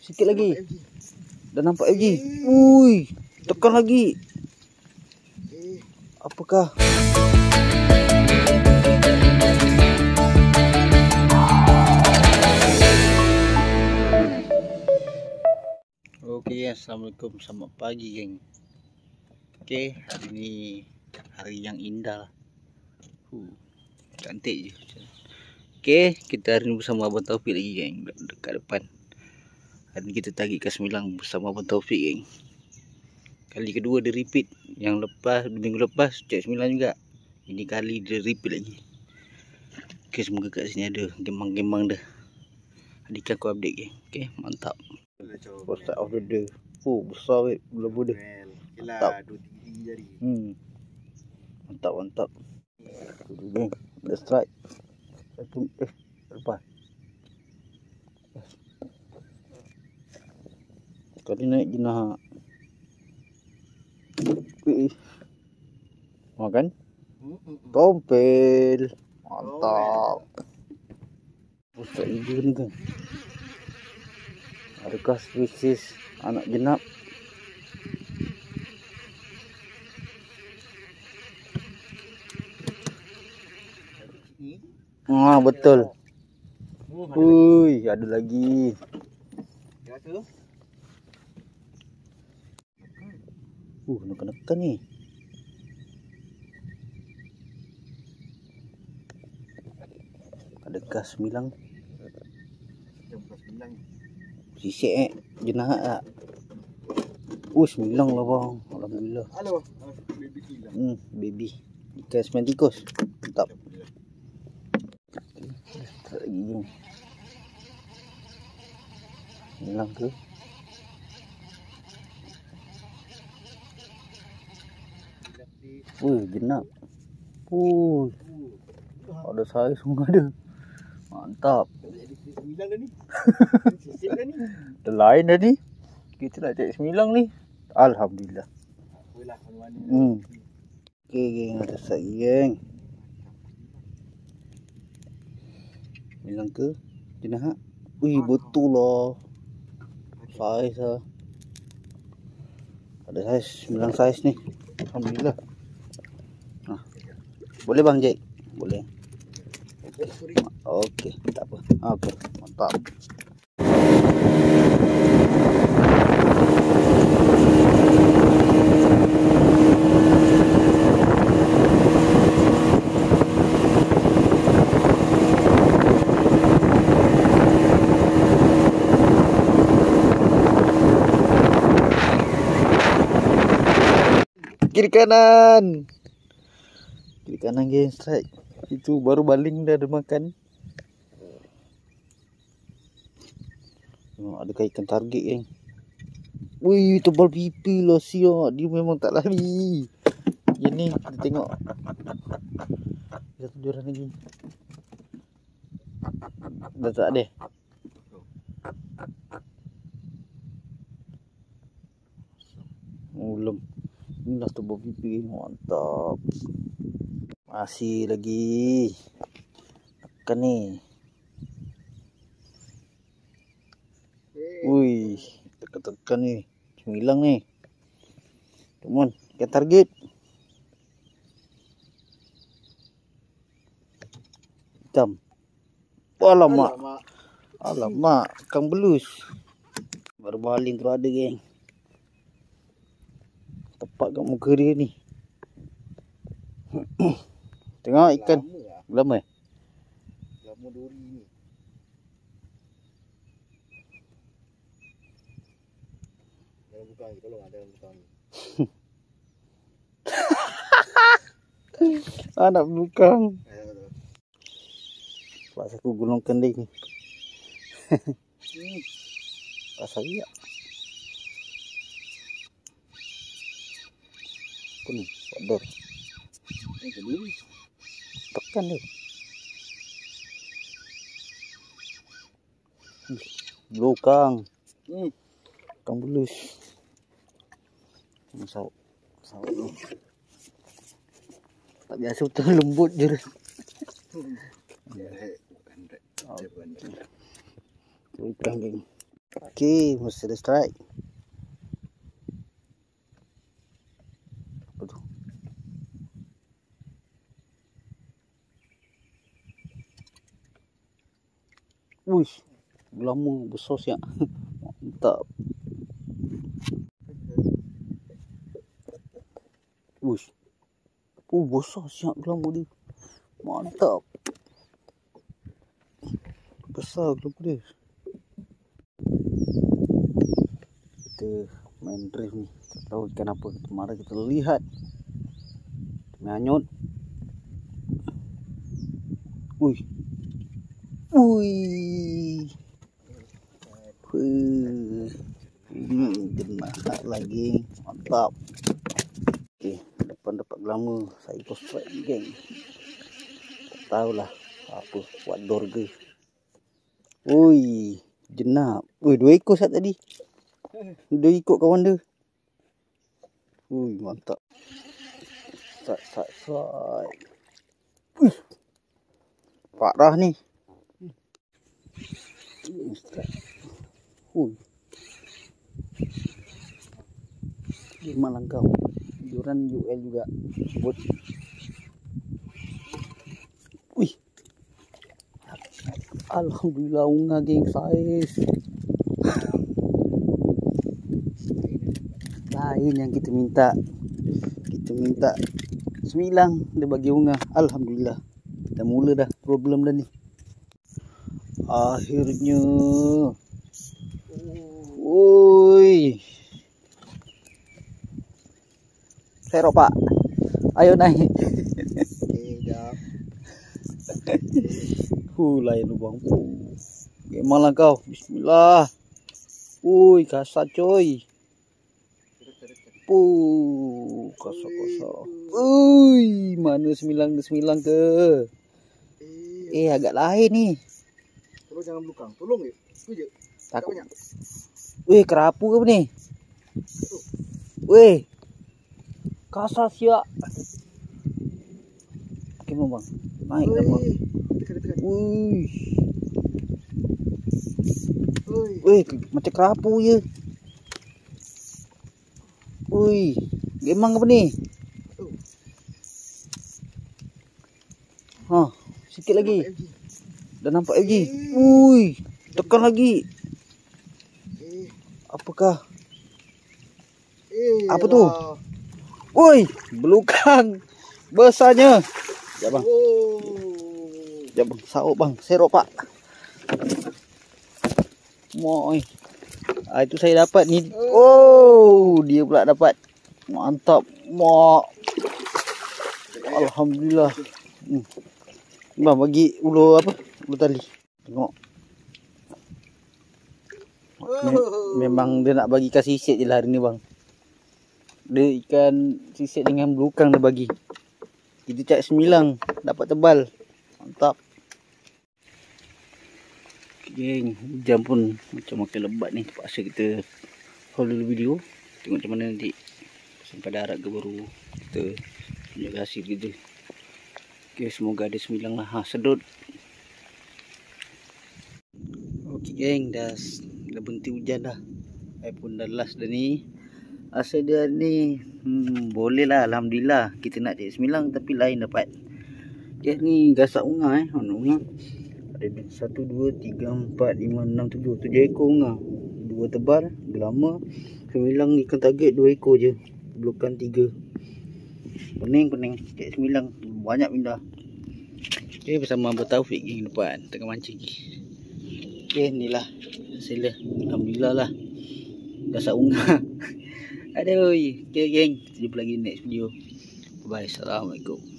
Sikit lagi. Dah nampak FG. Ui, tekan lagi. Apakah? Okey, assalamualaikum, selamat pagi geng. Okey, hari ni hari yang indah. Cantik je. Okey, kita hari ni bersama Abang Taufik lagi geng, dekat depan. Hari ni kita tarik ke Sembilang bersama Abang Taufik geng. Kali kedua dia repeat. Yang lepas, minggu lepas cek 9 juga. Ini kali dia repeat lagi. Okey, semoga kat sini ada gemang-gemang dah. Adik aku update geng. Okey, mantap. First start of the day. Besar weh belabu dia. Mantap. Mantap. Duduk geng. Let's try. Lepas. Kali naik jenah. Makan? Tompel. Mantap. Pusat hijau ni kan. Adakah spesies anak jenap? Betul. Ui, ada lagi. Nekan-nekan ni. Adakah 9? Sisik jenah tak? 9 lah bang. Alhamdulillah. Halo. Baby 9. Baby. Ikan semen tikus. Mantap. Tak lagi ni. 9 ke? Jenap. Ada saiz semua ada. Mantap. 9 dah ni. Sisik dah ni. Dah lain dah ni. Kita nak cek 9 ni. Alhamdulillah. Apalah mana-mana. Okey geng, ada saiz geng. 9 ke? Jenah. Betul lah. Saiz lah. Ada saiz 9 saiz ni. Alhamdulillah. Boleh bang Jack? Boleh. Okey, tak apa. Okey, mantap. Kiri kanan. Kiri kanan geng, strike. Itu baru baling dah ada makan. Adakah ikan target geng? Wih, tebal pipi lah siap. Dia memang tak lari. Ini kita tengok. Satu joran lagi. Dah tak ada. Belum. Inilah tebal pipi. Mantap. Masih lagi. Tekan ni. Wih, tekan-tekan ni. 9 ni. Come on, ikan target. Hitam. Alamak, ikan belus. Baru baling terus ada geng. Tepat kat muka dia ni. Tengok ikan. Lama Lama duri ni. Dalam bukang ni, tolong ada dalam bukang ni. Anak bukang. Pas aku gulungkan dia ni. Pasal dia. Apa ni? Wadur. Tekan dia. Belukang. Kang belus. Sauk ni. Tak biasa betul lembut je. Ikan geng. Okey, mesti ada strike. Apa tu? Wuih, lama besar siap. Mantap. Wuih. Besar siap gelama dia. Mantap. Besar gelama dia. Kita main drift ni. Tak tahu ikan apa. Kemarin kita lihat. Menyanyut. Wuih. Wuih. Jenak lagi. Mantap. Okey, depan dapat gelama. Saya post strike ni geng. Tak tahulah apa buat dorga. Ui, jenak. Ui, 2 ekor sat tadi. Dia ikut kawan dia. Ui, mantap. Sat. Ui. Parah ni. Ui. Gimana kau? Juran UL juga. Buat. Wih. Alhamdulillah unga geng saiz. Lain yang kita minta. Kita minta 9 dia bagi unga. Alhamdulillah. Dah mula dah problem dah ni. Akhirnya. Oi. Serok pak. Ayo naik. Okey, jap. Lain lubang. Gimana kau? Bismillah. Ui, kasar coy. Kasar. Ui, mana 9 ke? Agak lain ni. Terus jangan belukang. Tolong je. Tu je. Takut. Weh, kerapu ke apa ni? Weh. Kasar siap. Okey bang. Naik dah bang. Tekan. Wih. Weh, macam kerapu je. Wih, gemang apa ni? Ha, sikit lagi. Dah nampak FG. Wih, tekan lagi. Apakah? Apa tu? Woi, belukang besarnya. Sekejap bang. Sekejap bang, sauk bang, serok pak. Moi. Itu saya dapat ni. Oh, dia pula dapat. Mantap. Mak. Alhamdulillah. Bang bagi ulu apa? Ulu tali. Tengok. Memang dia nak bagi kasih sisit je lah hari ni bang. Dia ikan sisit dengan belukang dia bagi. Kita cak 9 dapat tebal. Mantap. Geng, hujan pun macam makin lebat ni. Terpaksa kita hold dulu video. Tengok macam mana nanti sampai darat ke baru kita tunjuk hasil kita. Okay, semoga ada 9 lah. Sedut. Okay geng, dah berhenti hujan dah. Saya pun dah last dah ni. Asal dia ni boleh lah, alhamdulillah. Kita nak cek 9 tapi lain dapat. Okay, ni gasak unga unga. Ada 1 2 3 4 5 6 7 ekor unga. 2 tebal, gelama. 9 ikan target 2 ekor je. Belukan 3. Pening. Cek 9 banyak pindah. Okay, bersama Abang Taufik geng depan tengah mancing. Okay, inilah hasilnya. Alhamdulillah lah. Gasak unga. Aduh. Okay geng, kita jumpa lagi next video. Bye. Assalamualaikum.